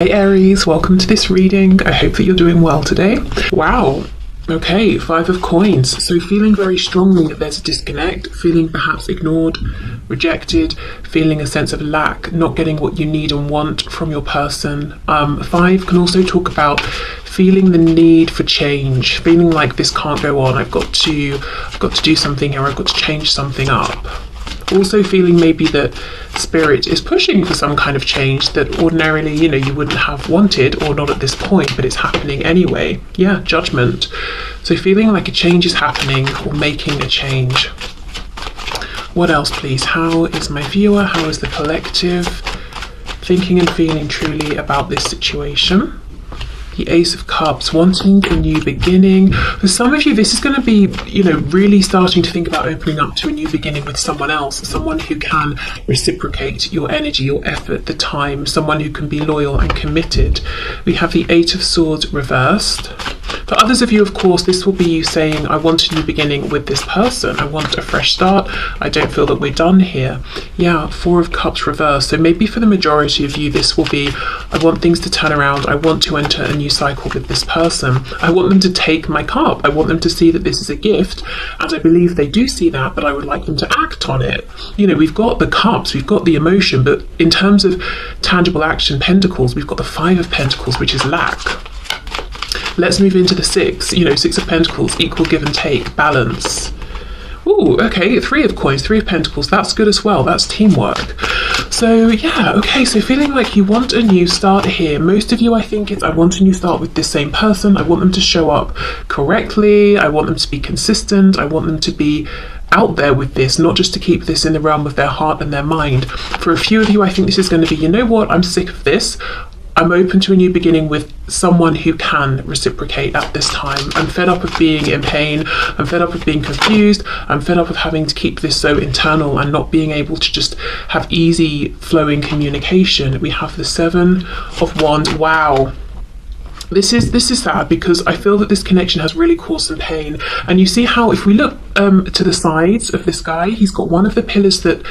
Hey Aries, welcome to this reading. I hope that you're doing well today. Wow. Okay, 5 of coins. So feeling very strongly that there's a disconnect, feeling perhaps ignored, rejected, feeling a sense of lack, not getting what you need and want from your person. 5 can also talk about feeling the need for change, feeling like this can't go on. I've got to do something here. I've got to change something up. Also feeling maybe that spirit is pushing for some kind of change that ordinarily, you wouldn't have wanted, or not at this point, but it's happening anyway. Yeah, judgment. So feeling like a change is happening or making a change. What else, please? How is my viewer? How is the collective thinking and feeling truly about this situation? The Ace of Cups, wanting a new beginning. For some of you, this is going to be, really starting to think about opening up to a new beginning with someone else, someone who can reciprocate your energy, your effort, the time, someone who can be loyal and committed. We have the Eight of Swords reversed. For others of you, of course, this will be you saying, I want a new beginning with this person. I want a fresh start. I don't feel that we're done here. Yeah, Four of Cups reversed. So maybe for the majority of you, this will be, I want things to turn around. I want to enter a new cycle with this person. I want them to take my cup. I want them to see that this is a gift. And I believe they do see that, but I would like them to act on it. We've got the cups, we've got the emotion, but in terms of tangible action, pentacles, we've got the Five of Pentacles, which is lack. Let's move into the Six. Six of Pentacles, equal give and take, balance. Ooh, okay, Three of Coins, Three of Pentacles, that's good as well. That's teamwork. So yeah, okay, so feeling like you want a new start here. Most of you, I think, it's I want a new start with this same person. I want them to show up correctly. I want them to be consistent. I want them to be out there with this, not just to keep this in the realm of their heart and their mind. For a few of you, I think this is going to be, I'm sick of this. I'm open to a new beginning with someone who can reciprocate at this time. I'm fed up of being in pain. I'm fed up of being confused. I'm fed up of having to keep this so internal and not being able to just have easy flowing communication. We have the Seven of Wands. Wow. This is sad because I feel that this connection has really caused some pain. And you see how if we look to the sides of this guy, he's got one of the pillars that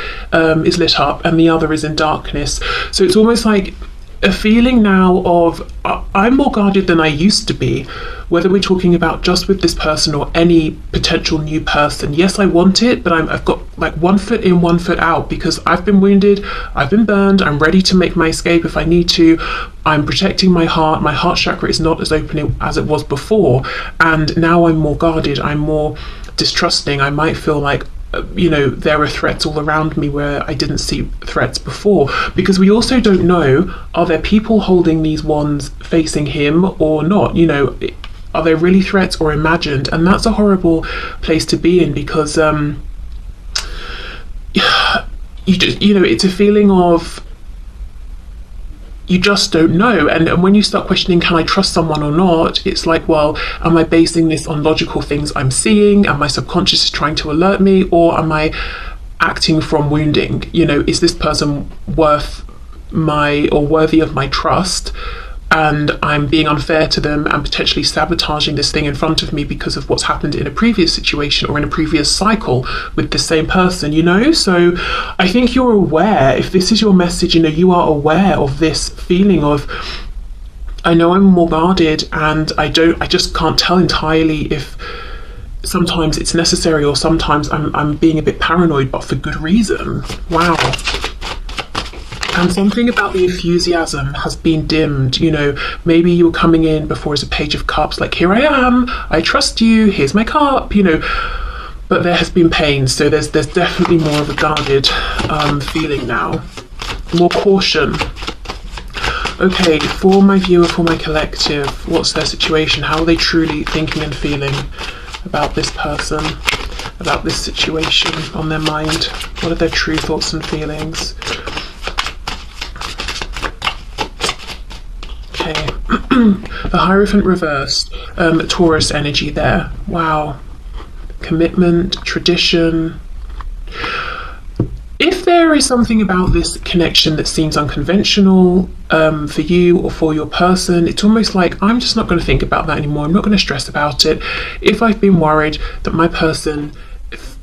is lit up and the other is in darkness. So it's almost like a feeling now of I'm more guarded than I used to be, whether we're talking about just with this person or any potential new person. Yes, I want it, but I've got like 1 foot in, 1 foot out, because I've been wounded, I've been burned, I'm ready to make my escape if I need to. I'm protecting my heart. My heart chakra is not as open as it was before, and now I'm more guarded, I'm more distrusting. I might feel like there are threats all around me where I didn't see threats before, because we also don't know, are there people holding these wands facing him or not? Are they really threats or imagined? And that's a horrible place to be in, because it's a feeling of you just don't know. And when you start questioning, can I trust someone or not? It's like, well, am I basing this on logical things I'm seeing? Am my subconscious is trying to alert me? Or am I acting from wounding? Is this person worthy of my trust? And I'm being unfair to them and potentially sabotaging this thing in front of me because of what's happened in a previous situation or in a previous cycle with the same person, So I think you're aware, if this is your message, you are aware of this feeling of, I know I'm more guarded and I just can't tell entirely if sometimes it's necessary or sometimes I'm being a bit paranoid, but for good reason. Wow. And something about the enthusiasm has been dimmed. Maybe you were coming in before as a Page of Cups, like, here I am, I trust you, here's my cup, but there has been pain. So there's definitely more of a guarded feeling now, more caution. Okay, for my viewer, for my collective, what's their situation? How are they truly thinking and feeling about this person, about this situation on their mind? What are their true thoughts and feelings? The Hierophant reversed, Taurus energy there. Wow. Commitment, tradition. If there is something about this connection that seems unconventional for you or for your person, it's almost like, I'm just not going to think about that anymore. I'm not going to stress about it. If I've been worried that my person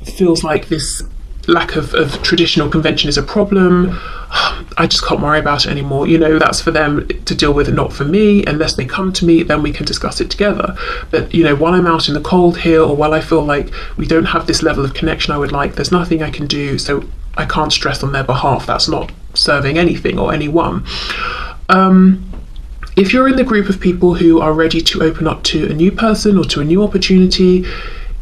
feels like this lack of traditional convention is a problem. I just can't worry about it anymore. You know, that's for them to deal with, not for me. Unless they come to me, then we can discuss it together. But, you know, while I'm out in the cold here, or while I feel like we don't have this level of connection I would like, there's nothing I can do, so I can't stress on their behalf. That's not serving anything or anyone. If you're in the group of people who are ready to open up to a new person or to a new opportunity,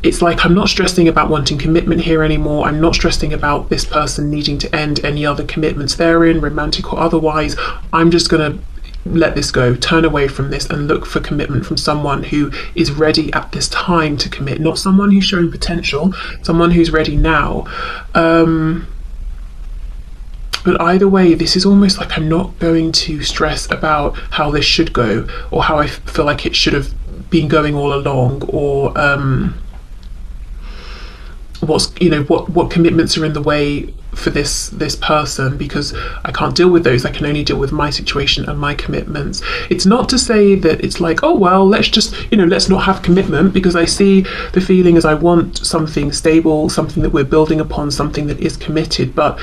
it's like, I'm not stressing about wanting commitment here anymore. I'm not stressing about this person needing to end any other commitments they're in, romantic or otherwise. I'm just going to let this go, turn away from this, and look for commitment from someone who is ready at this time to commit, not someone who's showing potential, someone who's ready now. But either way, this is almost like I'm not going to stress about how this should go, or how I feel like it should have been going all along, or what commitments are in the way for this person, because I can't deal with those. I can only deal with my situation and my commitments. It's not to say that it's like, oh well, let's just, let's not have commitment, because I see the feeling as I want something stable, something that we're building upon, something that is committed. But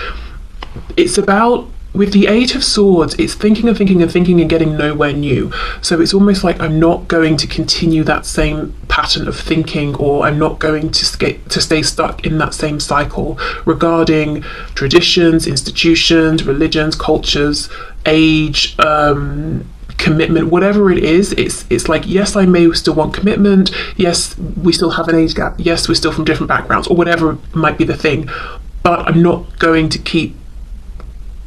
it's about, with the Eight of Swords, it's thinking and thinking and thinking and getting nowhere new. So it's almost like I'm not going to continue that same pattern of thinking, or I'm not going to stay stuck in that same cycle regarding traditions, institutions, religions, cultures, age, commitment, whatever it is. It's like, yes, I may still want commitment. Yes, we still have an age gap. Yes, we're still from different backgrounds, or whatever might be the thing. But I'm not going to keep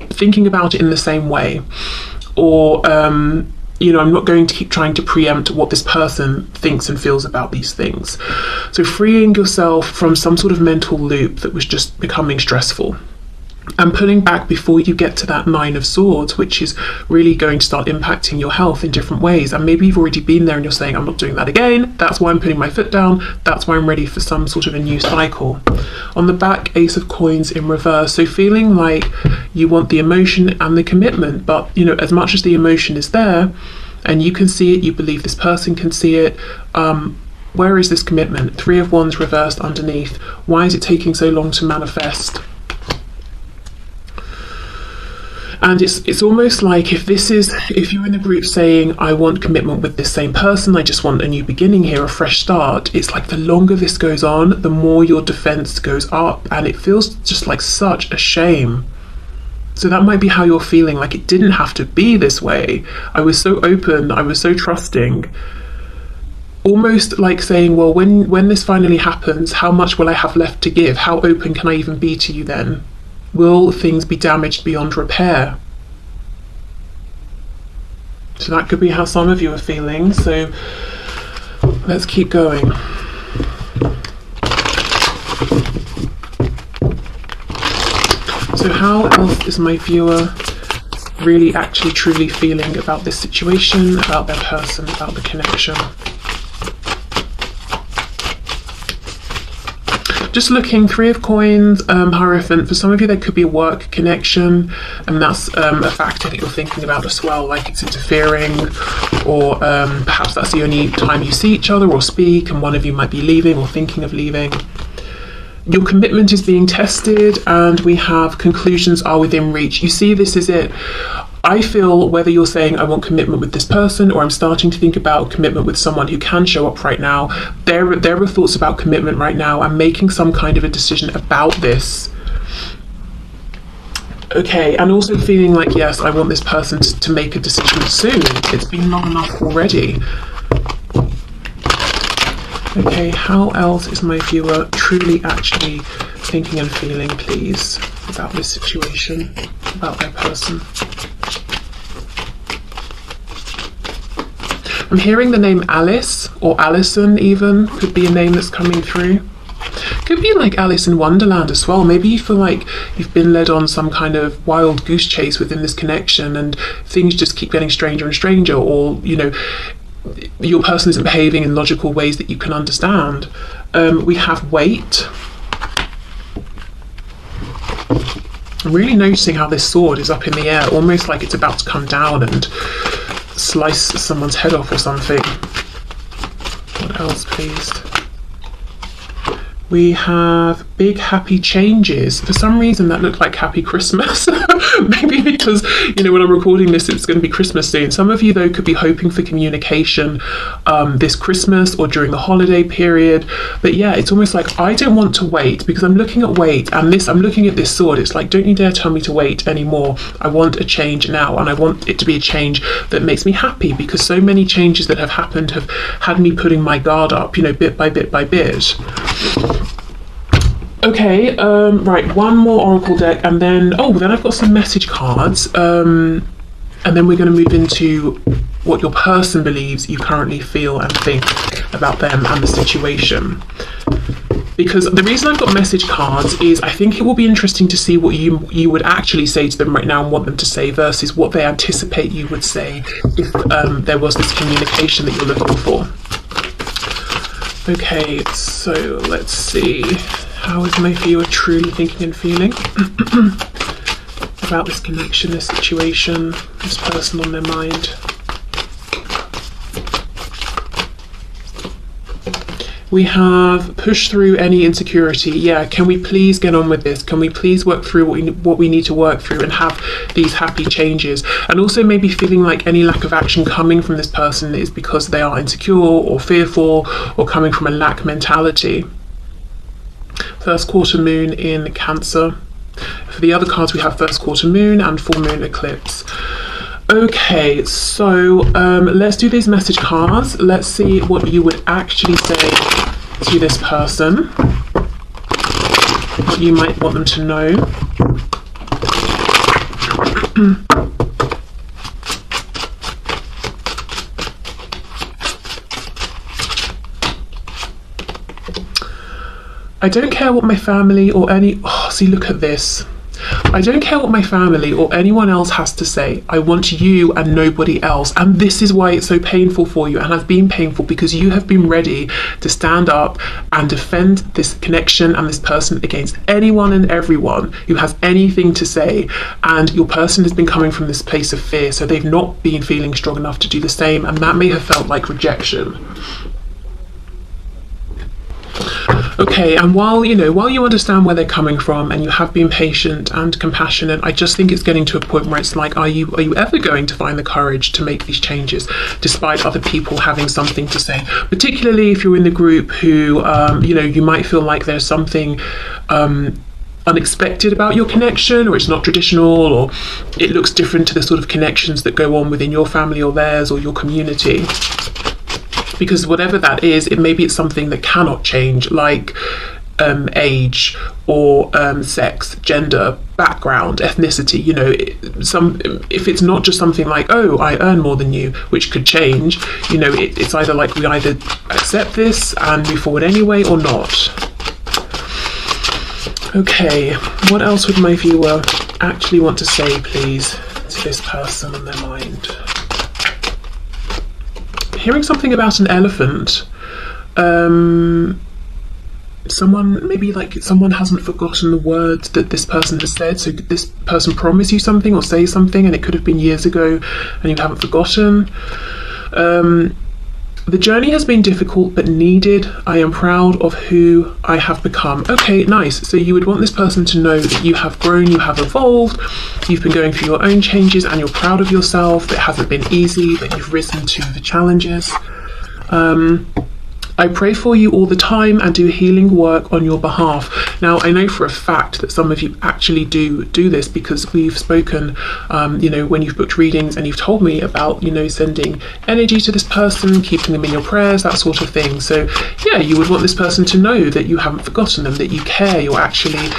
thinking about it in the same way, or I'm not going to keep trying to preempt what this person thinks and feels about these things. So freeing yourself from some sort of mental loop that was just becoming stressful, and pulling back before you get to that Nine of Swords, which is really going to start impacting your health in different ways. And maybe you've already been there and you're saying, I'm not doing that again. That's why I'm putting my foot down. That's why I'm ready for some sort of a new cycle. On the back, Ace of Coins in reverse. So feeling like you want the emotion and the commitment, but as much as the emotion is there and you can see it, you believe this person can see it, where is this commitment? Three of Wands reversed underneath. Why is it taking so long to manifest? And it's almost like, if you're in the group saying, I want commitment with this same person, I just want a new beginning here, a fresh start, it's like the longer this goes on, the more your defense goes up, and it feels just like such a shame. So that might be how you're feeling, like it didn't have to be this way. I was so open, I was so trusting. Almost like saying, well, when this finally happens, how much will I have left to give? How open can I even be to you then? Will things be damaged beyond repair? So that could be how some of you are feeling. So let's keep going. So how else is my viewer really actually truly feeling about this situation, about their person, about the connection? Just looking, Three of Coins, Hierophant. For some of you, there could be a work connection, and that's a factor that you're thinking about as well, like it's interfering, or perhaps that's the only time you see each other or speak, and one of you might be leaving or thinking of leaving. Your commitment is being tested, and we have conclusions are within reach. You see, this is it. I feel whether you're saying I want commitment with this person, or I'm starting to think about commitment with someone who can show up right now, there are thoughts about commitment right now. I'm making some kind of a decision about this. Okay, and also feeling like, yes, I want this person to make a decision soon. It's been long enough already. Okay, how else is my viewer truly actually thinking and feeling, please, about this situation, about their person? I'm hearing the name Alice, or Alison even, could be a name that's coming through. Could be like Alice in Wonderland as well. Maybe you feel like you've been led on some kind of wild goose chase within this connection, and things just keep getting stranger and stranger, or your person isn't behaving in logical ways that you can understand. We have Wait. I'm really noticing how this sword is up in the air, almost like it's about to come down and slice someone's head off or something. What else, please? We have big happy changes. For some reason that looked like happy Christmas. Maybe because, you know, when I'm recording this, it's going to be Christmas soon. Some of you, though, could be hoping for communication this Christmas or during the holiday period. But yeah, it's almost like I don't want to wait, because I'm looking at wait, and I'm looking at this sword. It's like, don't you dare tell me to wait anymore. I want a change now, and I want it to be a change that makes me happy, because so many changes that have happened have had me putting my guard up, you know, bit by bit by bit. Okay, right, one more oracle deck, and then I've got some message cards, and then we're going to move into what your person believes you currently feel and think about them and the situation. Because the reason I've got message cards is I think it will be interesting to see what you would actually say to them right now and want them to say, versus what they anticipate you would say if there was this communication that you're looking for. Okay, so let's see. How is my viewer truly thinking and feeling about this connection, this situation, this person on their mind? We have push through any insecurity. Yeah, can we please get on with this? Can we please work through what we need to work through and have these happy changes? And also maybe feeling like any lack of action coming from this person is because they are insecure or fearful or coming from a lack mentality. First quarter moon in Cancer. For the other cards, we have first quarter moon and full moon eclipse. Okay, so let's do these message cards. Let's see what you would actually say to this person, what you might want them to know. I don't care what my family or see, look at this. I don't care what my family or anyone else has to say. I want you and nobody else. And this is why it's so painful for you, and has been painful, because you have been ready to stand up and defend this connection and this person against anyone and everyone who has anything to say. And your person has been coming from this place of fear, so they've not been feeling strong enough to do the same, and that may have felt like rejection. Okay, and while you understand where they're coming from and you have been patient and compassionate, I just think it's getting to a point where it's like, are you ever going to find the courage to make these changes despite other people having something to say? Particularly if you're in the group who, you might feel like there's something unexpected about your connection, or it's not traditional, or it looks different to the sort of connections that go on within your family or theirs or your community. Because whatever that is, maybe it's something that cannot change, like age or sex, gender, background, ethnicity. If it's not just something like, oh, I earn more than you, which could change. It's either like we either accept this and move forward anyway, or not. Okay, what else would my viewer actually want to say, please, to this person on their mind? Hearing something about an elephant. Someone hasn't forgotten the words that this person has said, so this person promised you something or say something, and it could have been years ago and you haven't forgotten. The journey has been difficult but needed. I am proud of who I have become. Okay, nice. So you would want this person to know that you have grown, you have evolved, you've been going through your own changes, and you're proud of yourself. It hasn't been easy, but you've risen to the challenges. I pray for you all the time and do healing work on your behalf. Now, I know for a fact that some of you actually do this, because we've spoken, when you've booked readings and you've told me about, sending energy to this person, keeping them in your prayers, that sort of thing. So yeah, you would want this person to know that you haven't forgotten them, that you care, you're actually,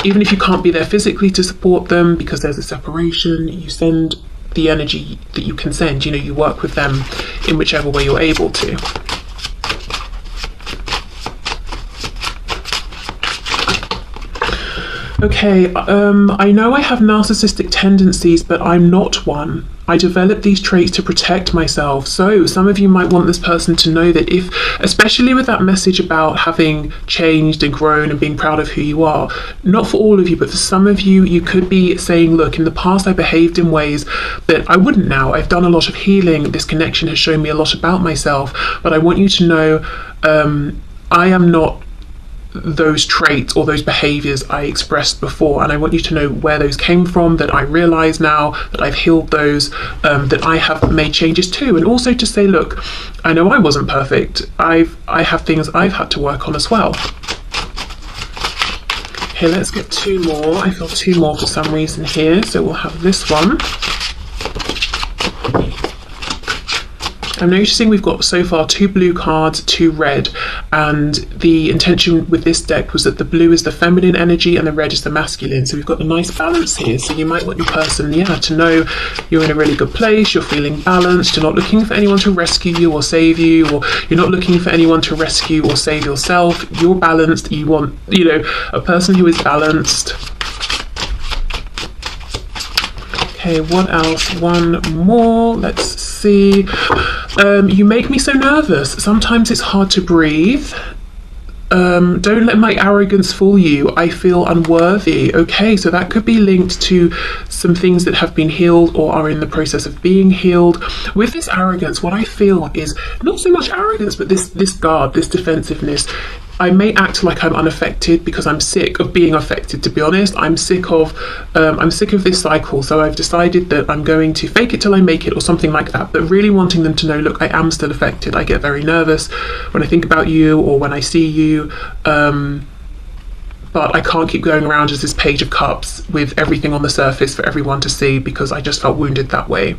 even if you can't be there physically to support them because there's a separation, you send the energy that you can send, you work with them in whichever way you're able to. Okay, I know I have narcissistic tendencies, but I'm not one. I developed these traits to protect myself. So some of you might want this person to know that especially with that message about having changed and grown and being proud of who you are, not for all of you, but for some of you, you could be saying, look, in the past I behaved in ways that I wouldn't now. I've done a lot of healing. This connection has shown me a lot about myself, but I want you to know I am not those traits or those behaviors I expressed before, and I want you to know where those came from, that I realize now that I've healed those, that I have made changes to, and also to say, look, I know I wasn't perfect. I have things I've had to work on as well. Okay, let's get two more. I feel two more for some reason here, so we'll have this one. I'm noticing we've got so far 2 blue cards, 2 red, and the intention with this deck was that the blue is the feminine energy and the red is the masculine, so we've got a nice balance here. So you might want your person, to know you're in a really good place, you're feeling balanced, you're not looking for anyone to rescue you or save you, or you're not looking for anyone to rescue or save yourself. You're balanced. You want, a person who is balanced. Okay, what else? One more. Let's see. You make me so nervous. Sometimes it's hard to breathe. Don't let my arrogance fool you. I feel unworthy. Okay, so that could be linked to some things that have been healed or are in the process of being healed. With this arrogance, what I feel is not so much arrogance, but this guard, this defensiveness. I may act like I'm unaffected because I'm sick of being affected, to be honest. I'm sick of this cycle, so I've decided that I'm going to fake it till I make it or something like that, but really wanting them to know, look, I am still affected. I get very nervous when I think about you or when I see you, but I can't keep going around as this Page of Cups with everything on the surface for everyone to see, because I just felt wounded that way.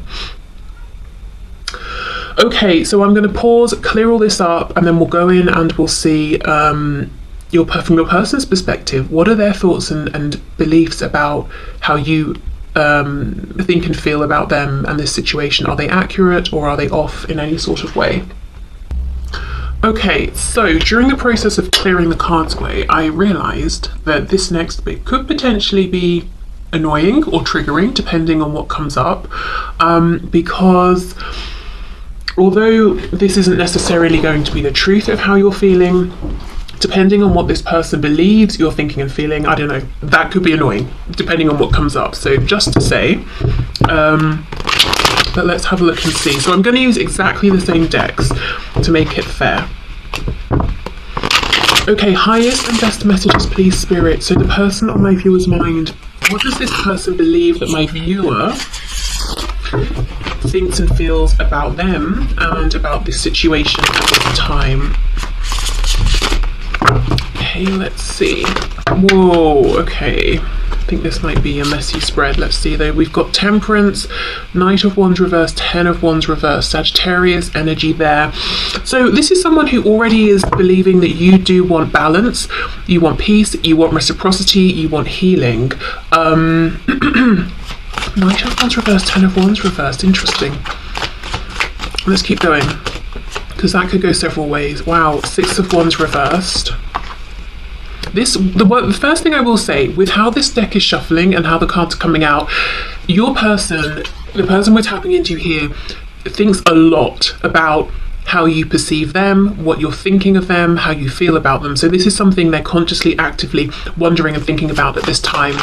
Okay, so I'm going to pause, clear all this up, and then we'll go in and we'll see from your person's perspective, what are their thoughts and beliefs about how you think and feel about them and this situation. Are they accurate or are they off in any sort of way? Okay, so during the process of clearing the cards away, I realised that this next bit could potentially be annoying or triggering, depending on what comes up, because although this isn't necessarily going to be the truth of how you're feeling, depending on what this person believes you're thinking and feeling, I don't know, that could be annoying, depending on what comes up. So just to say, but let's have a look and see. So I'm going to use exactly the same decks to make it fair. Okay, highest and best messages, please, Spirit. So the person on my viewer's mind, what does this person believe that my viewer thinks and feels about them and about this situation at this time? Okay, let's see. Whoa, okay. I think this might be a messy spread. Let's see though. We've got Temperance, Knight of Wands reversed, 10 of Wands reversed, Sagittarius energy there. So this is someone who already is believing that you do want balance, you want peace, you want reciprocity, you want healing. Knight of Wands reversed, 10 of Wands reversed. Interesting. Let's keep going, because that could go several ways. Wow, 6 of Wands reversed. The first thing I will say, with how this deck is shuffling and how the cards are coming out, your person, the person we're tapping into here, thinks a lot about how you perceive them, what you're thinking of them, how you feel about them. So this is something they're consciously, actively wondering and thinking about at this time.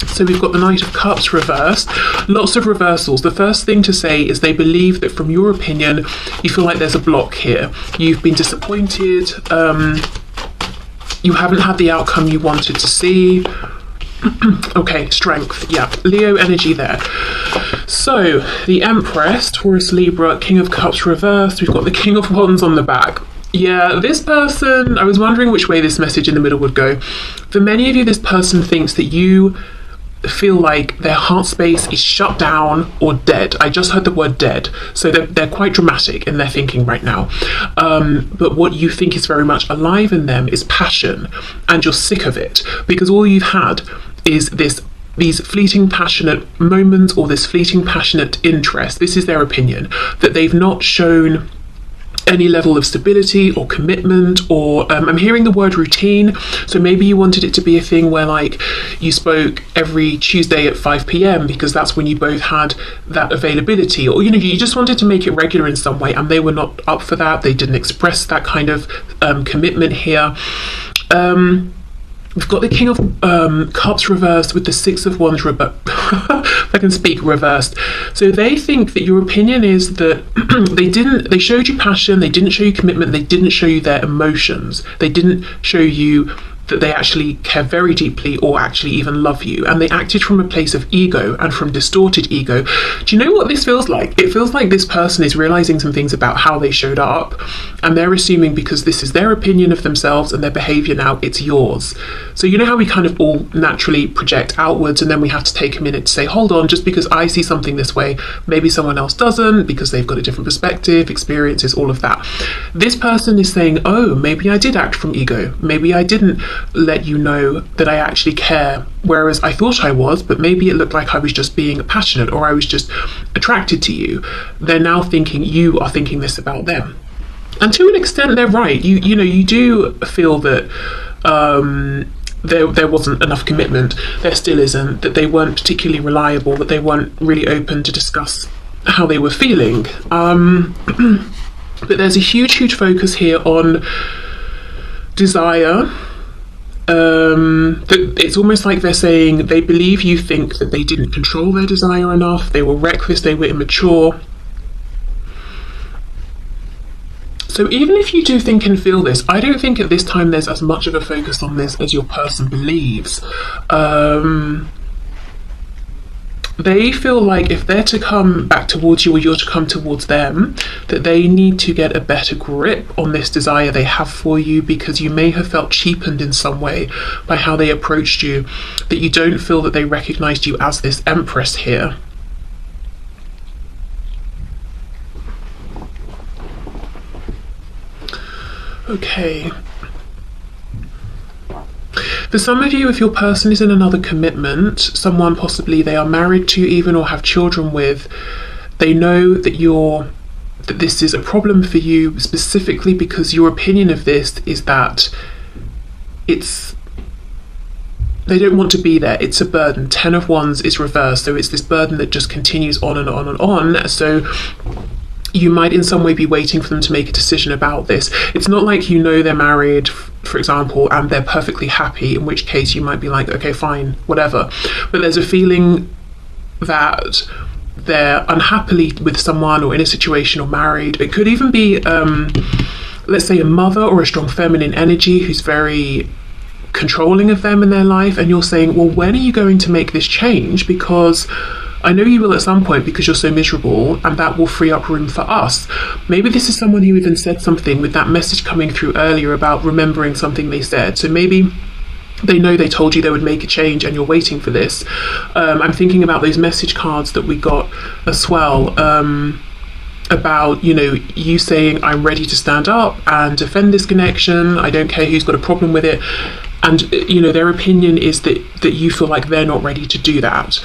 So we've got the Knight of Cups reversed. Lots of reversals. The first thing to say is they believe that, from your opinion, you feel like there's a block here. You've been disappointed. You haven't had the outcome you wanted to see. Okay, Strength. Yeah, Leo energy there. So the Empress, Taurus, Libra, King of Cups reversed. We've got the King of Wands on the back. Yeah, this person, I was wondering which way this message in the middle would go. For many of you, this person thinks that you feel like their heart space is shut down or dead. I just heard the word dead, so they're quite dramatic in their thinking right now, but what you think is very much alive in them is passion, and you're sick of it because all you've had is these fleeting passionate moments or this fleeting passionate interest. This is their opinion, that they've not shown any level of stability or commitment, or I'm hearing the word routine, so maybe you wanted it to be a thing where like you spoke every Tuesday at 5 p.m. because that's when you both had that availability, or you just wanted to make it regular in some way, and they were not up for that. They didn't express that kind of commitment here. We've got the King of Cups reversed with the Six of Wands if I can speak, reversed. So they think that your opinion is that they showed you passion, they didn't show you commitment, they didn't show you their emotions, they didn't show you that they actually care very deeply or actually even love you, and they acted from a place of ego and from distorted ego. Do you know what this feels like? It feels like this person is realizing some things about how they showed up, and they're assuming because this is their opinion of themselves and their behavior now, it's yours. So you know how we kind of all naturally project outwards, and then we have to take a minute to say, hold on, just because I see something this way, maybe someone else doesn't, because they've got a different perspective, experiences, all of that. This person is saying, oh, maybe I did act from ego, maybe I didn't let you know that I actually care, whereas I thought I was, but maybe it looked like I was just being passionate or I was just attracted to you. They're now thinking you are thinking this about them, and to an extent they're right. You know, you do feel that there wasn't enough commitment, there still isn't, that they weren't particularly reliable, that they weren't really open to discuss how they were feeling, but there's a huge focus here on desire. That it's almost like they're saying they believe you think that they didn't control their desire enough, they were reckless, they were immature. So even if you do think and feel this, I don't think at this time there's as much of a focus on this as your person believes. They feel like if they're to come back towards you or you're to come towards them, that they need to get a better grip on this desire they have for you, because you may have felt cheapened in some way by how they approached you, that you don't feel that they recognized you as this empress here. Okay. For some of you, if your person is in another commitment, someone possibly they are married to even or have children with, they know that this is a problem for you specifically because your opinion of this is that they don't want to be there. It's a burden. 10 of Wands is reversed, so it's this burden that just continues on and on and on. So you might in some way be waiting for them to make a decision about this. It's not like you know they're married, for example, and they're perfectly happy, in which case you might be like, okay, fine, whatever. But there's a feeling that they're unhappily with someone or in a situation or married. It could even be, let's say, a mother or a strong feminine energy who's very controlling of them in their life, and you're saying, well, when are you going to make this change? Because I know you will at some point, because you're so miserable, and that will free up room for us. Maybe this is someone who even said something with that message coming through earlier about remembering something they said. So maybe they know they told you they would make a change and you're waiting for this. I'm thinking about those message cards that we got as well, about, you know, you saying, I'm ready to stand up and defend this connection. I don't care who's got a problem with it. And, you know, their opinion is that you feel like they're not ready to do that.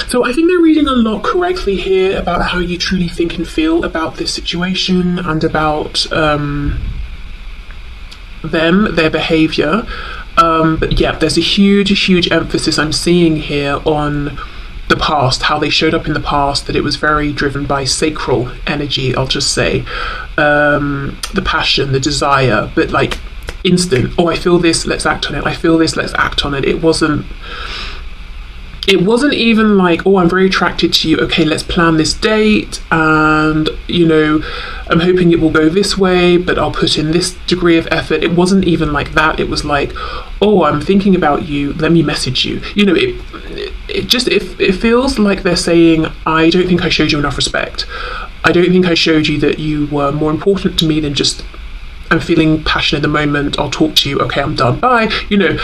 So I think they're reading a lot correctly here about how you truly think and feel about this situation and about them, their behaviour. But yeah, there's a huge emphasis I'm seeing here on the past, how they showed up in the past, that it was very driven by sacral energy, I'll just say. The passion, the desire, but like instant, oh, I feel this, let's act on it. I feel this, let's act on it. It wasn't even like, oh, I'm very attracted to you, okay, let's plan this date, and, you know, I'm hoping it will go this way, but I'll put in this degree of effort. It wasn't even like that. It was like, oh, I'm thinking about you, let me message you. You know, it feels like they're saying, I don't think I showed you enough respect. I don't think I showed you that you were more important to me than just, I'm feeling passion in the moment, I'll talk to you, okay, I'm done, bye. You know,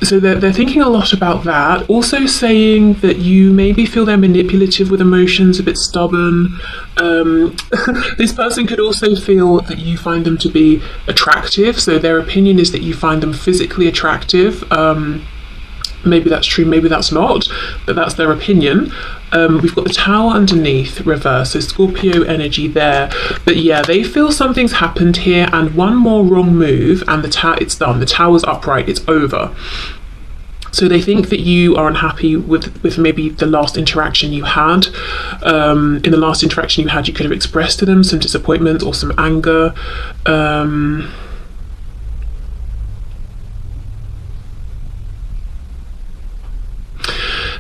so they're thinking a lot about that. Also saying that you maybe feel they're manipulative with emotions, a bit stubborn. This person could also feel that you find them to be attractive. So their opinion is that you find them physically attractive. Maybe that's true, maybe that's not, but that's their opinion. We've got the Tower underneath, reverse, so Scorpio energy there. But yeah, they feel something's happened here, and one more wrong move and it's done. The Tower's upright, it's over. So they think that you are unhappy with maybe the last interaction you had. In the last interaction you had, you could have expressed to them some disappointment or some anger.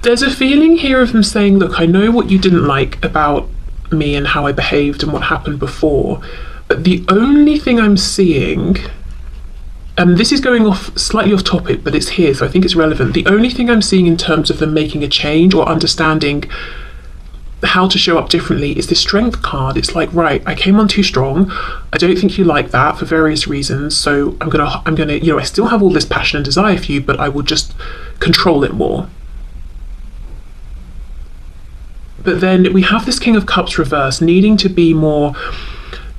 There's a feeling here of them saying, look, I know what you didn't like about me and how I behaved and what happened before, but the only thing I'm seeing, and this is going off slightly off topic, but it's here, so I think it's relevant. The only thing I'm seeing in terms of them making a change or understanding how to show up differently is the strength card. It's like, right, I came on too strong. I don't think you like that for various reasons. So I'm gonna, you know, I still have all this passion and desire for you, but I will just control it more. But then we have this King of Cups reverse, needing to be more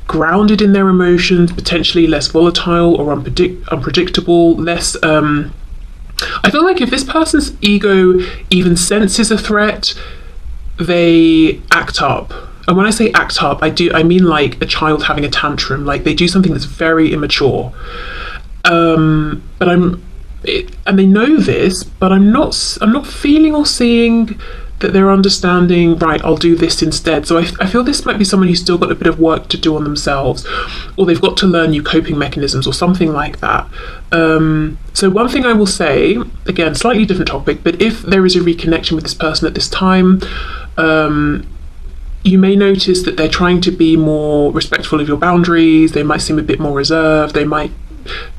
grounded in their emotions, potentially less volatile or unpredictable, less I feel like if this person's ego even senses a threat, they act up. And when I say act up, I mean like a child having a tantrum, like they do something that's very immature. And they know this, but I'm not feeling or seeing that they're understanding, right, I'll do this instead. So I feel this might be someone who's still got a bit of work to do on themselves, or they've got to learn new coping mechanisms or something like that. So one thing I will say, again, slightly different topic, but if there is a reconnection with this person at this time, you may notice that they're trying to be more respectful of your boundaries. They might seem a bit more reserved. They might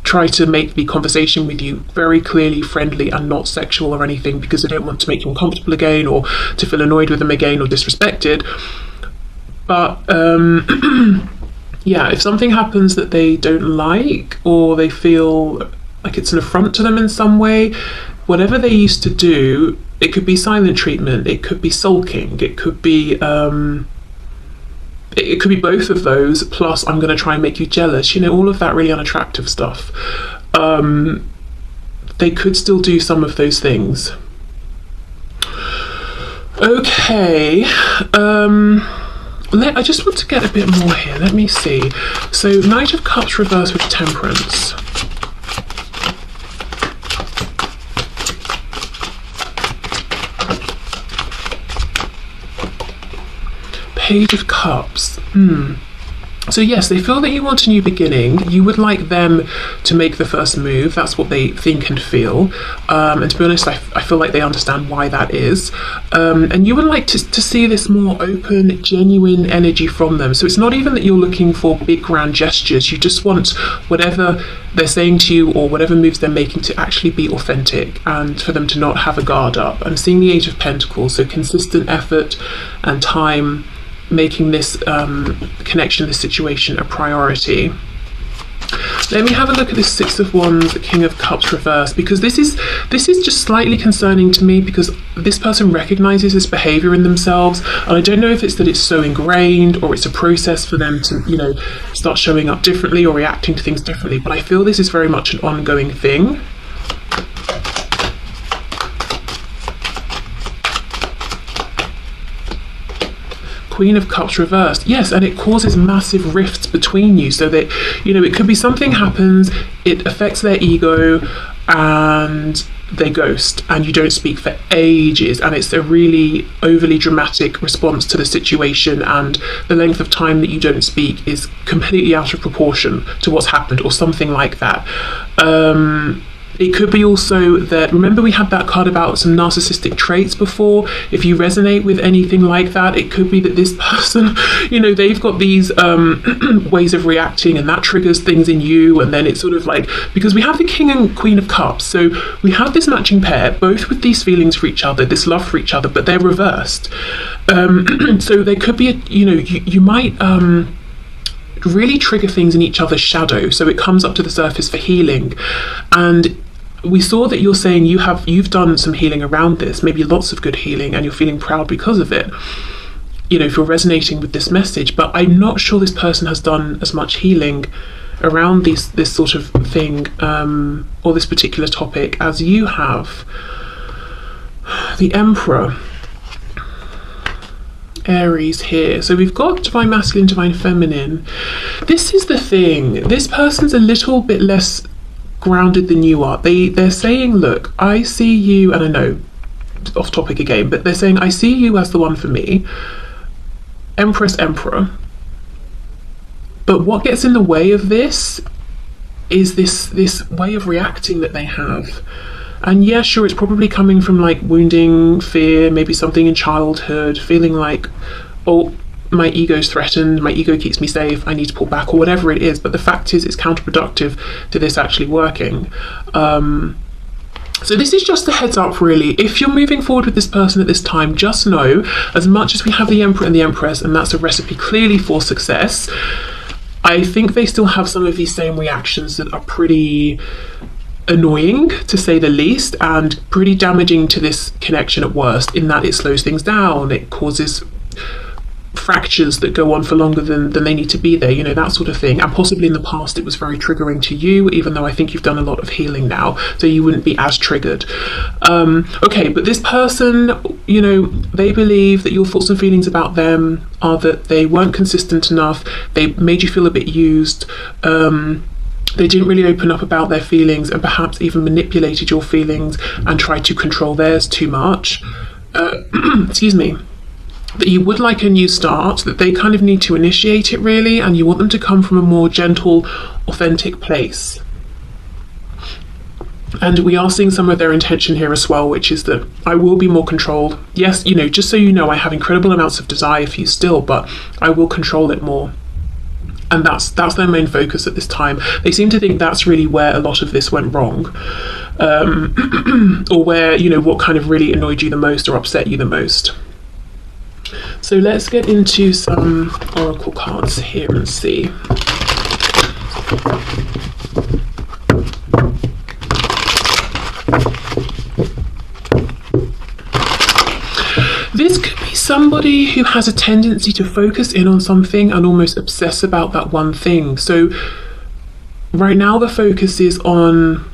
try to make the conversation with you very clearly friendly and not sexual or anything, because they don't want to make you uncomfortable again or to feel annoyed with them again or disrespected. But yeah, if something happens that they don't like, or they feel like it's an affront to them in some way, whatever they used to do, it could be silent treatment, it could be sulking, it could be both of those, plus I'm going to try and make you jealous, you know, all of that really unattractive stuff. They could still do some of those things. Okay, I just want to get a bit more here. Let me see. So Knight of Cups reverse with Temperance. Page of Cups. So yes, they feel that you want a new beginning. You would like them to make the first move. That's what they think and feel. And to be honest, I feel like they understand why that is. And you would like to see this more open, genuine energy from them. So it's not even that you're looking for big, grand gestures. You just want whatever they're saying to you or whatever moves they're making to actually be authentic and for them to not have a guard up. I'm seeing the Age of Pentacles, so consistent effort and time, making this connection, this situation a priority. Let me have a look at this Six of Wands, King of Cups reverse, because this is just slightly concerning to me, because this person recognizes this behavior in themselves, and I don't know if it's that it's so ingrained or it's a process for them to, you know, start showing up differently or reacting to things differently, but I feel this is very much an ongoing thing. Queen of Cups reversed. Yes, and it causes massive rifts between you, so that, you know, it could be something happens, it affects their ego, and they ghost, and you don't speak for ages, and it's a really overly dramatic response to the situation, and the length of time that you don't speak is completely out of proportion to what's happened, or something like that. It could be also that, remember we had that card about some narcissistic traits before. If you resonate with anything like that, it could be that this person, you know, they've got these ways of reacting, and that triggers things in you, and then it's sort of like, because we have the King and Queen of Cups, so we have this matching pair, both with these feelings for each other, this love for each other, but they're reversed. So there could be, you know, you might really trigger things in each other's shadow, so it comes up to the surface for healing. And we saw that you're saying you've done some healing around this, maybe lots of good healing, and you're feeling proud because of it, you know, if you're resonating with this message. But I'm not sure this person has done as much healing around this sort of thing, or this particular topic, as you have. The Emperor, Aries here. So we've got Divine Masculine, Divine Feminine. This is the thing. This person's a little bit less grounded than you are. They're saying, look, I see you, and I know, off topic again, but they're saying, I see you as the one for me. Empress, Emperor. But what gets in the way of this is this way of reacting that they have. And yeah, sure, it's probably coming from like wounding, fear, maybe something in childhood, feeling like, oh, my ego's threatened, my ego keeps me safe, I need to pull back, or whatever it is. But the fact is, it's counterproductive to this actually working. So this is just a heads up, really. If you're moving forward with this person at this time, just know, as much as we have the Emperor and the Empress, and that's a recipe clearly for success, I think they still have some of these same reactions that are pretty annoying, to say the least, and pretty damaging to this connection at worst, in that it slows things down, it causes fractures that go on for longer than they need to be there, you know, that sort of thing. And possibly in the past it was very triggering to you, even though I think you've done a lot of healing now, so you wouldn't be as triggered. Okay, but this person, you know, they believe that your thoughts and feelings about them are that they weren't consistent enough, they made you feel a bit used, they didn't really open up about their feelings, and perhaps even manipulated your feelings and tried to control theirs too much. Excuse me. That you would like a new start, that they kind of need to initiate it, really, and you want them to come from a more gentle, authentic place. And we are seeing some of their intention here as well, which is that I will be more controlled. Yes, you know, just so you know, I have incredible amounts of desire for you still, but I will control it more. And that's their main focus at this time. They seem to think that's really where a lot of this went wrong, or where, you know, what kind of really annoyed you the most or upset you the most. So let's get into some oracle cards here and see. This could be somebody who has a tendency to focus in on something and almost obsess about that one thing. So right now the focus is on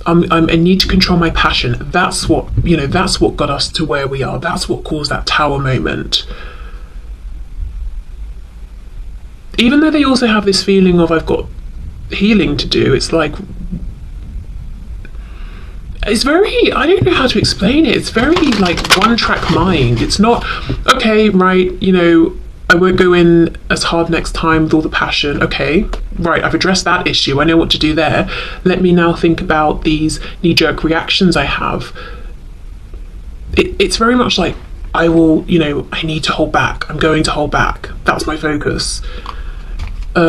I need to control my passion. That's what, you know, that's what got us to where we are. That's what caused that tower moment. Even though they also have this feeling of, I've got healing to do, it's like, it's very, I don't know how to explain it. It's very like one-track mind. It's not, okay, right, you know, I won't go in as hard next time with all the passion. Okay, right, I've addressed that issue. I know what to do there. Let me now think about these knee-jerk reactions I have. It's very much like, I will, you know, I need to hold back. I'm going to hold back. That's my focus. I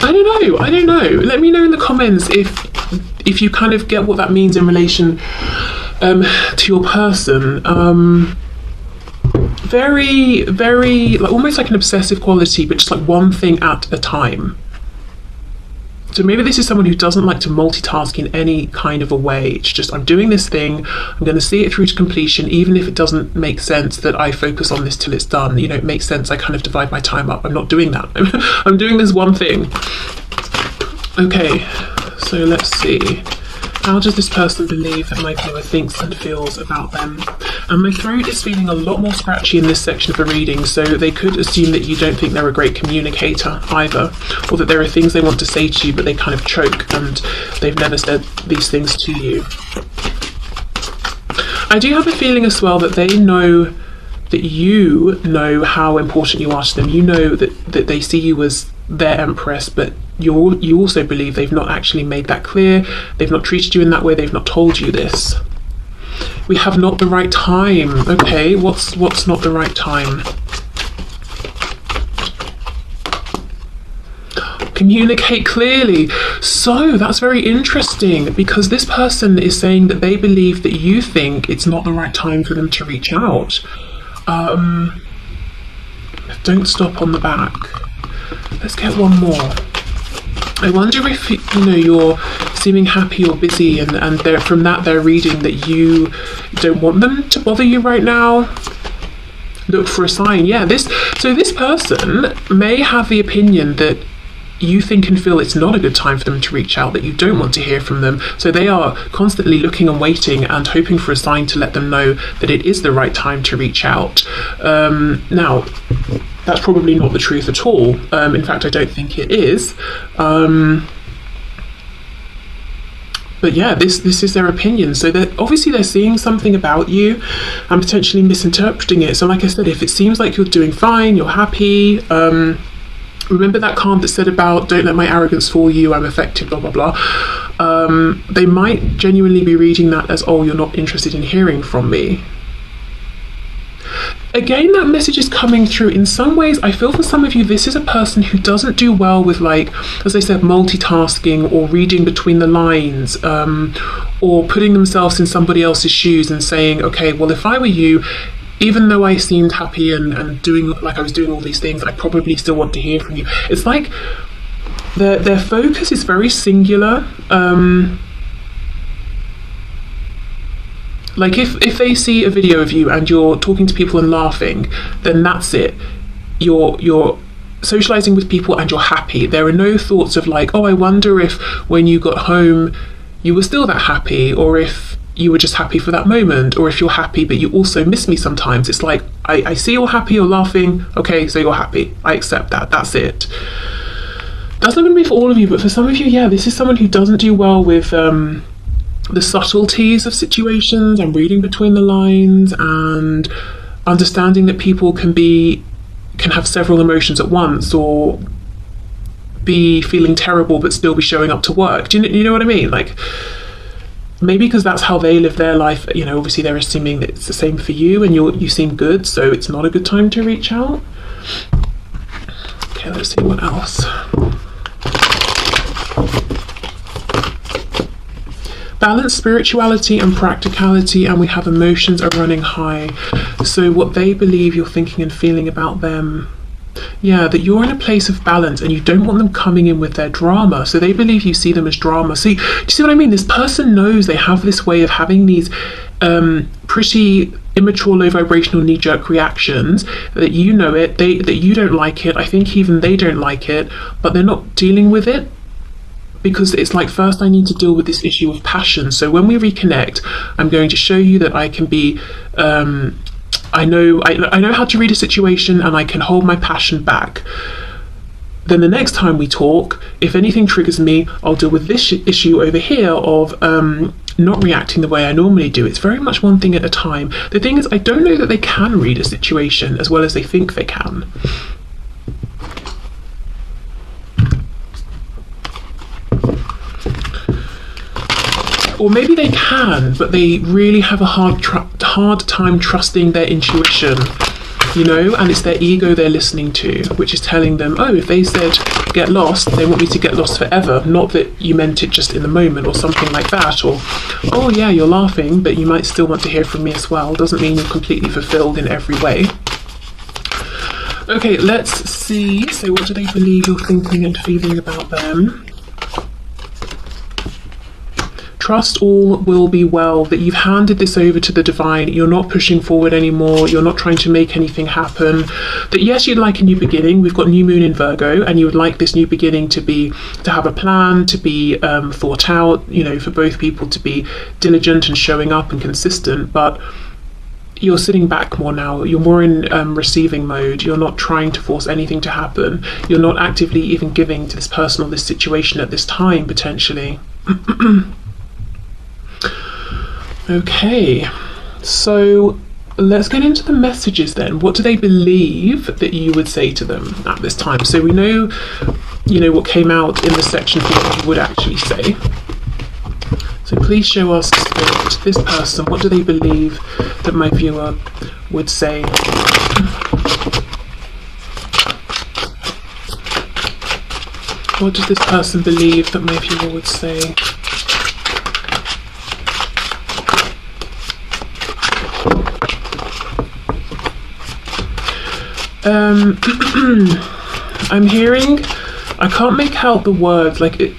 don't know. Let me know in the comments if you kind of get what that means in relation to your person. Very, very, like, almost like an obsessive quality, but just like one thing at a time. So maybe this is someone who doesn't like to multitask in any kind of a way. It's just, I'm doing this thing, I'm going to see it through to completion, even if it doesn't make sense that I focus on this till it's done. You know, it makes sense, I kind of divide my time up. I'm not doing that. I'm doing this one thing. Okay, so let's see. How does this person believe that my viewer thinks and feels about them? And my throat is feeling a lot more scratchy in this section of the reading, so they could assume that you don't think they're a great communicator either, or that there are things they want to say to you but they kind of choke and they've never said these things to you. I do have a feeling as well that they know that you know how important you are to them. You know that they see you as their empress, but you also believe they've not actually made that clear. They've not treated you in that way. They've not told you this. We have not the right time. Okay, what's not the right time? Communicate clearly. So that's very interesting, because this person is saying that they believe that you think it's not the right time for them to reach out. Don't stop on the back. Let's get one more. I wonder if, you know, you're seeming happy or busy, and from that they're reading that you don't want them to bother you right now. Look for a sign. Yeah, this person may have the opinion that you think and feel it's not a good time for them to reach out, that you don't want to hear from them. So they are constantly looking and waiting and hoping for a sign to let them know that it is the right time to reach out. Now, that's probably not the truth at all. In fact, I don't think it is. But yeah, this is their opinion. So obviously they're seeing something about you and potentially misinterpreting it. So like I said, if it seems like you're doing fine, you're happy, Remember that card that said about don't let my arrogance fool you, I'm affected, blah, blah, blah. They might genuinely be reading that as, oh, you're not interested in hearing from me. Again, that message is coming through. In some ways, I feel for some of you, this is a person who doesn't do well with, like, as I said, multitasking or reading between the lines, or putting themselves in somebody else's shoes and saying, okay, well, if I were you, even though I seemed happy and doing, like I was doing all these things, I probably still want to hear from you. It's like their focus is very singular. Like if they see a video of you and you're talking to people and laughing, then that's it. You're socializing with people and you're happy. There are no thoughts of like, oh, I wonder if when you got home you were still that happy, or if you were just happy for that moment, or if you're happy but you also miss me sometimes. It's like, I see you're happy, you're laughing, okay, so you're happy. I accept that, that's it. That's not going to be for all of you, but for some of you, yeah, this is someone who doesn't do well with the subtleties of situations and reading between the lines and understanding that people can have several emotions at once, or be feeling terrible but still be showing up to work. Do you know what I mean? Like, maybe because that's how they live their life, you know, obviously they're assuming that it's the same for you and you seem good, so it's not a good time to reach out. Okay, let's see what else. Balance spirituality and practicality, and we have emotions are running high. So what they believe you're thinking and feeling about them. Yeah, that you're in a place of balance and you don't want them coming in with their drama. So they believe you see them as drama. See, do you see what I mean? This person knows they have this way of having these pretty immature, low vibrational knee-jerk reactions, that you know it, that you don't like it. I think even they don't like it, but they're not dealing with it. Because it's like, first I need to deal with this issue of passion. So when we reconnect, I'm going to show you that I can be, I know how to read a situation and I can hold my passion back. Then the next time we talk, if anything triggers me, I'll deal with this issue over here of not reacting the way I normally do. It's very much one thing at a time. The thing is, I don't know that they can read a situation as well as they think they can. Or maybe they can, but they really have a hard time trusting their intuition, you know, and it's their ego they're listening to, which is telling them, oh, if they said get lost, they want me to get lost forever, not that you meant it just in the moment or something like that. Or, oh yeah, you're laughing, but you might still want to hear from me as well. Doesn't mean you're completely fulfilled in every way. Okay, let's see. So what do they believe you're thinking and feeling about them? Trust all will be well, that you've handed this over to the divine. You're not pushing forward anymore. You're not trying to make anything happen. That yes, you'd like a new beginning. We've got new moon in Virgo, and you would like this new beginning to have a plan, to be thought out, you know, for both people to be diligent and showing up and consistent. But you're sitting back more now. You're more in receiving mode. You're not trying to force anything to happen. You're not actively even giving to this person or this situation at this time, potentially. Okay, so let's get into the messages then. What do they believe that you would say to them at this time? So we know, you know, what came out in the section for what you would actually say. So please show us, Spirit, this person, what do they believe that my viewer would say? What does this person believe that my viewer would say? I'm hearing, I can't make out the words, like it,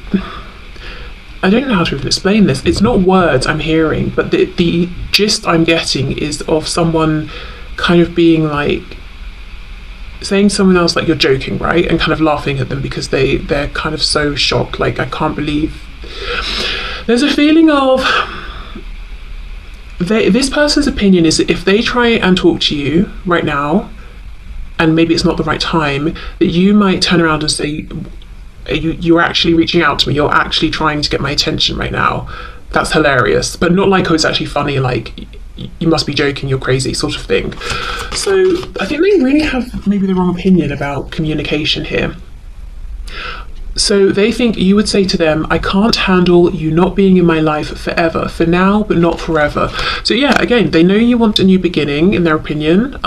I don't know how to even explain this. It's not words I'm hearing, but the gist I'm getting is of someone kind of being like, saying to someone else like you're joking, right? And kind of laughing at them because they're kind of so shocked, like I can't believe. There's a feeling of, this person's opinion is that if they try and talk to you right now, and maybe it's not the right time, that you might turn around and say, you're actually reaching out to me, you're actually trying to get my attention right now. That's hilarious. But not like, oh, it's actually funny, like, you must be joking, you're crazy, sort of thing. So I think they really have maybe the wrong opinion about communication here. So they think you would say to them, I can't handle you not being in my life forever, for now, but not forever. So yeah, again, they know you want a new beginning, in their opinion.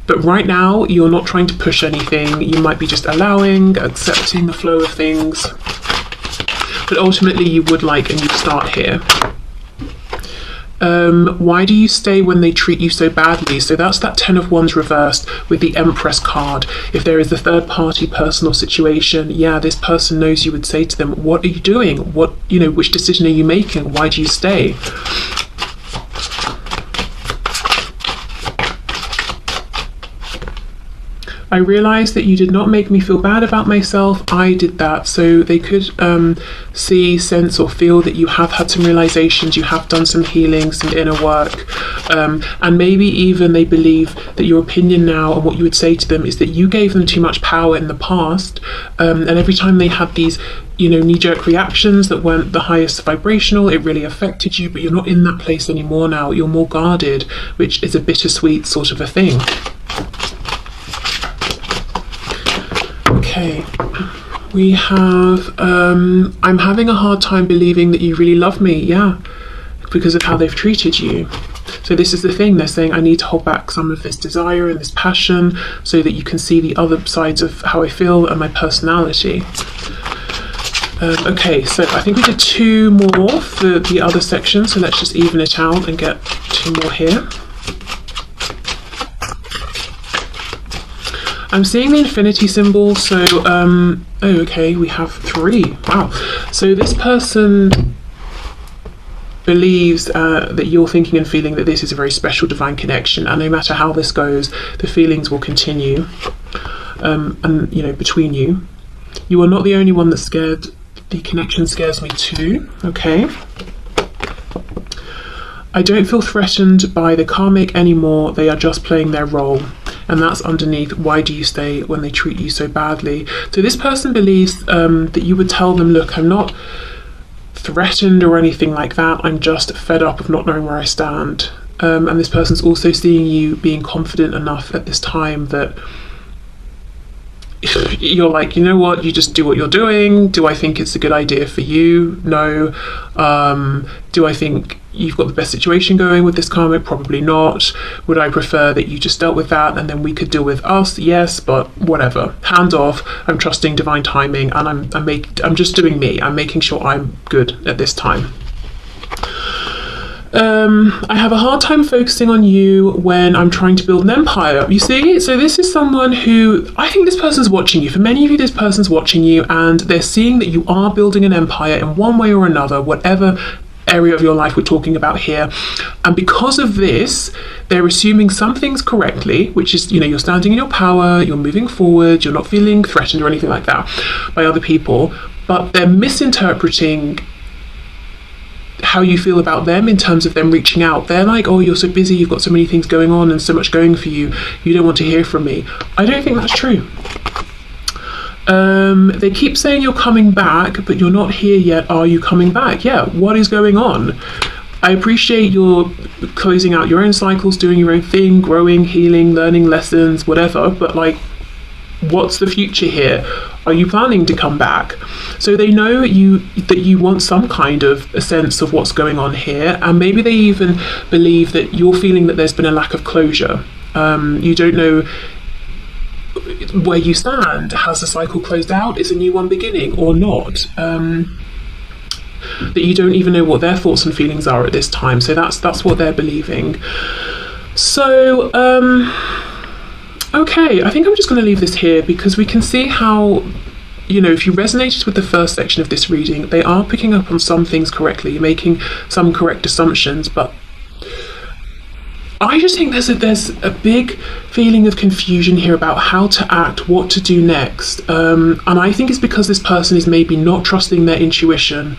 But right now, you're not trying to push anything. You might be just allowing, accepting the flow of things. But ultimately, you would like a new start here. Why do you stay when they treat you so badly? So that's that 10 of Wands reversed with the Empress card. If there is a third party personal situation, yeah, this person knows you would say to them, what are you doing? What, which decision are you making? Why do you stay? I realised that you did not make me feel bad about myself. I did that. So they could see, sense or feel that you have had some realisations, you have done some healing, some inner work. And maybe even they believe that your opinion now and what you would say to them is that you gave them too much power in the past. And every time they had these knee-jerk reactions that weren't the highest vibrational, it really affected you, but you're not in that place anymore now. You're more guarded, which is a bittersweet sort of a thing. Okay, we have, I'm having a hard time believing that you really love me, yeah, because of how they've treated you. So this is the thing, they're saying I need to hold back some of this desire and this passion so that you can see the other sides of how I feel and my personality. Okay, so I think we did 2 more for the other section, so let's just even it out and get 2 more here. I'm seeing the infinity symbol, so, oh, okay, we have 3. Wow. So this person believes that you're thinking and feeling that this is a very special divine connection, and no matter how this goes, the feelings will continue, and, between you. You are not the only one that's scared. The connection scares me too, okay? I don't feel threatened by the karmic anymore, they are just playing their role. And that's underneath, why do you stay when they treat you so badly? So this person believes that you would tell them, look, I'm not threatened or anything like that, I'm just fed up of not knowing where I stand. And this person's also seeing you being confident enough at this time that you're like, you know what, you just do what you're doing. Do I think it's a good idea for you? No. Do I think you've got the best situation going with this karmic? Probably not. Would I prefer that you just dealt with that and then we could deal with us? Yes, but whatever. Hands off. I'm trusting divine timing, and I'm just doing me. I'm making sure I'm good at this time. I have a hard time focusing on you when I'm trying to build an empire. You see, so this is someone who, I think this person's watching you. For many of you, this person's watching you and they're seeing that you are building an empire in one way or another, whatever area of your life we're talking about here. And because of this, they're assuming some things correctly, which is, you're standing in your power, you're moving forward, you're not feeling threatened or anything like that by other people, but they're misinterpreting how you feel about them in terms of them reaching out. They're like, oh, you're so busy, you've got so many things going on and so much going for you, you don't want to hear from me. I don't think that's true. They keep saying you're coming back, but you're not here yet. Are you coming back? Yeah, what is going on? I appreciate you're closing out your own cycles, doing your own thing, growing, healing, learning lessons, whatever, but like, what's the future here? Are you planning to come back? So they know that you want some kind of a sense of what's going on here, and maybe they even believe that you're feeling that there's been a lack of closure. You don't know where you stand. Has the cycle closed out? Is a new one beginning or not? That you don't even know what their thoughts and feelings are at this time. So that's what they're believing. So okay, I think I'm just going to leave this here because we can see how, if you resonated with the first section of this reading, they are picking up on some things correctly, making some correct assumptions, but I just think there's a big feeling of confusion here about how to act, what to do next. And I think it's because this person is maybe not trusting their intuition.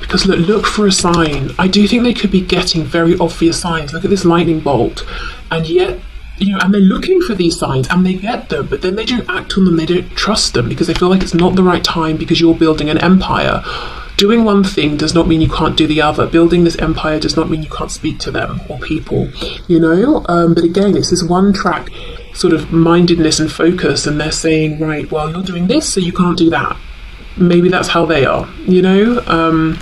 Because look for a sign. I do think they could be getting very obvious signs. Look at this lightning bolt. And yet, and they're looking for these signs and they get them, but then they don't act on them, they don't trust them because they feel like it's not the right time because you're building an empire. Doing one thing does not mean you can't do the other. Building this empire does not mean you can't speak to them or people, But again, it's this one track sort of mindedness and focus, and they're saying, right, well, you're doing this, so you can't do that. Maybe that's how they are, you know?